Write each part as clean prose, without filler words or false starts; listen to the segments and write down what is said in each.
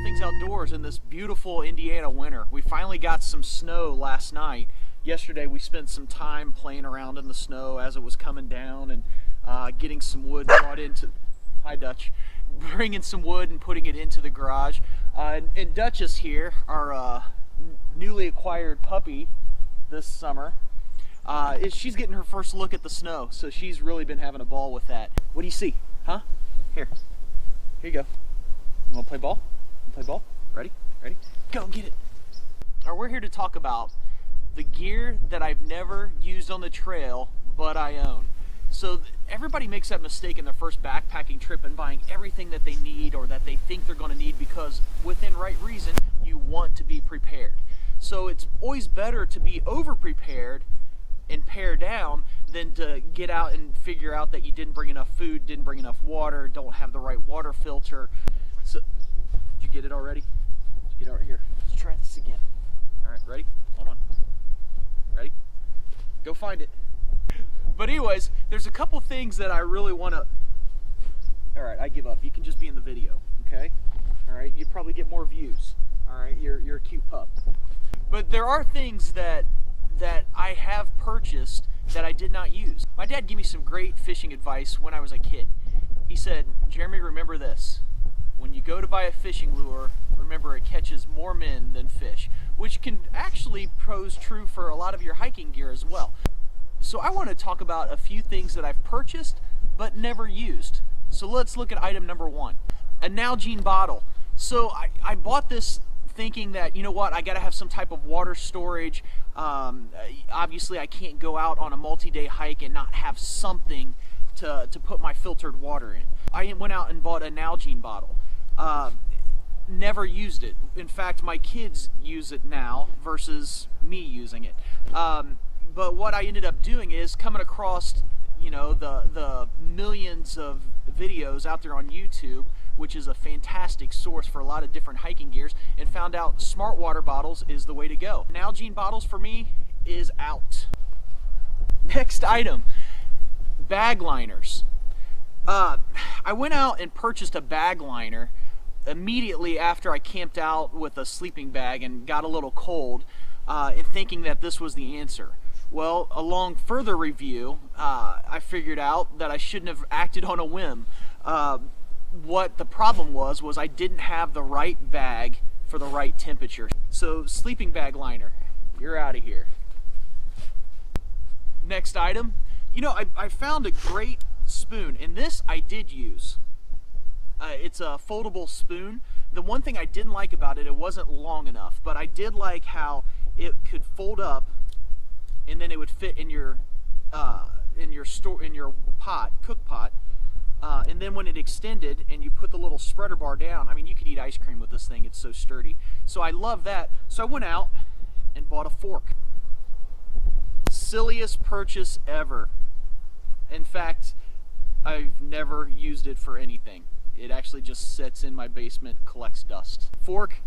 things outdoors in this beautiful Indiana winter. We finally got some snow last night. Yesterday we spent some time playing around in the snow as it was coming down and getting some wood brought into, hi Dutch, bringing some wood and putting it into the garage. And Dutchess here, our newly acquired puppy this summer, she's getting her first look at the snow, so she's really been having a ball with that. What do you see? Huh? Here you go. You want to play ball? Play ball? Ready? Ready? Go get it. All right, we're here to talk about the gear that I've never used on the trail, but I own. So everybody makes that mistake in their first backpacking trip and buying everything that they need or that they think they're going to need, because within right reason, you want to be prepared. So it's always better to be over-prepared and pare down than to get out and figure out that you didn't bring enough food, didn't bring enough water, don't have the right water filter. So, did you get it already? Did you get it over here? Let's try this again. All right, ready? Hold on. Ready? Go find it. But anyways, there's a couple things that I really want to... All right, I give up. You can just be in the video, okay? All right, you probably get more views. All right, you're a cute pup. But there are things that I have purchased that I did not use. My dad gave me some great fishing advice when I was a kid. He said, Jeremy, remember this. When you go to buy a fishing lure, remember it catches more men than fish, which can actually pose true for a lot of your hiking gear as well. So I want to talk about a few things that I've purchased but never used. So let's look at item number one, a Nalgene bottle. So I bought this thinking that, you know what, I gotta have some type of water storage. Obviously I can't go out on a multi-day hike and not have something to put my filtered water in. I went out and bought a Nalgene bottle. Never used it. In fact, my kids use it now versus me using it. But what I ended up doing is coming across, you know, the millions of videos out there on YouTube, which is a fantastic source for a lot of different hiking gears, and found out smart water bottles is the way to go. Nalgene bottles for me is out. Next item, bag liners. I went out and purchased a bag liner immediately after I camped out with a sleeping bag and got a little cold, and thinking that this was the answer. Well, along further review, I figured out that I shouldn't have acted on a whim. What the problem was I didn't have the right bag for the right temperature. So sleeping bag liner, you're out of here. Next item, you know, I found a great spoon, and this I did use. It's a foldable spoon. The one thing I didn't like about it, it wasn't long enough, but I did like how it could fold up and then it would fit in your pot, cook pot. And then when it extended and you put the little spreader bar down, I mean, you could eat ice cream with this thing, it's so sturdy. So I love that. So I went out and bought a fork. Silliest purchase ever. In fact, I've never used it for anything. It actually just sits in my basement, collects dust. Fork,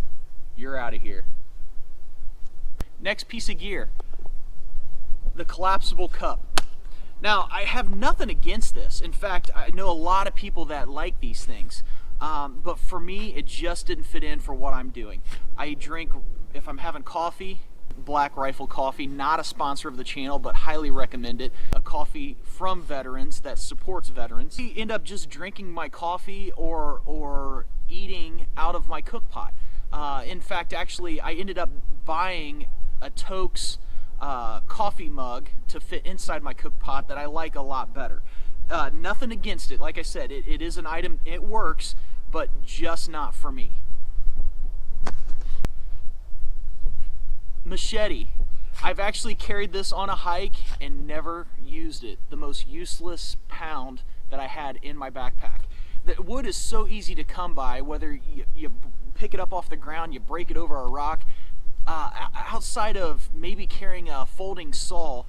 you're out of here. Next piece of gear, the collapsible cup. Now, I have nothing against this. In fact, I know a lot of people that like these things. But for me, it just didn't fit in for what I'm doing. I drink, if I'm having coffee, Black Rifle Coffee, not a sponsor of the channel, but highly recommend it. A coffee from veterans that supports veterans. I end up just drinking my coffee or eating out of my cook pot. In fact, actually, I ended up buying a Toke's coffee mug to fit inside my cook pot that I like a lot better. Nothing against it. Like I said, it is an item, it works, but just not for me. Machete. I've actually carried this on a hike and never used it. The most useless pound that I had in my backpack. The wood is so easy to come by, whether you pick it up off the ground, you break it over a rock. Outside of maybe carrying a folding saw,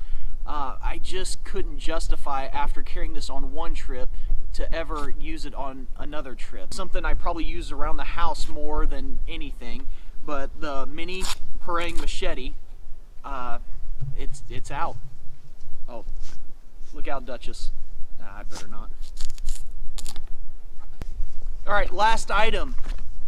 I just couldn't justify, after carrying this on one trip, to ever use it on another trip. Something I probably use around the house more than anything, but the mini parang machete, it's out. Oh, look out, Dutchess. Nah, I better not. All right, last item,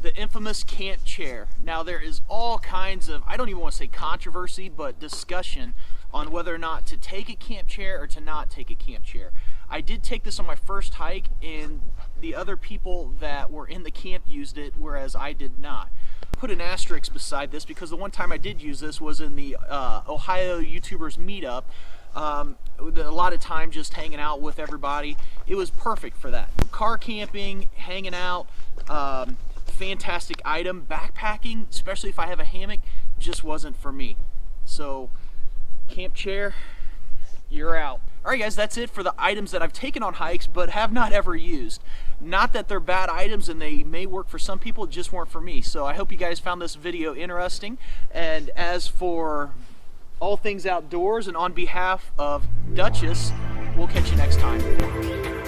the infamous camp chair. Now there is all kinds of, I don't even want to say controversy, but discussion on whether or not to take a camp chair or to not take a camp chair. I did take this on my first hike, and the other people that were in the camp used it, whereas I did not. Put an asterisk beside this because the one time I did use this was in the Ohio YouTubers meetup. A lot of time just hanging out with everybody. It was perfect for that. Car camping, hanging out, fantastic item. Backpacking, especially if I have a hammock, just wasn't for me. So camp chair, you're out. Alright guys, that's it for the items that I've taken on hikes but have not ever used. Not that they're bad items and they may work for some people, it just weren't for me. So I hope you guys found this video interesting. And as for all things outdoors, and on behalf of Dutchess, we'll catch you next time.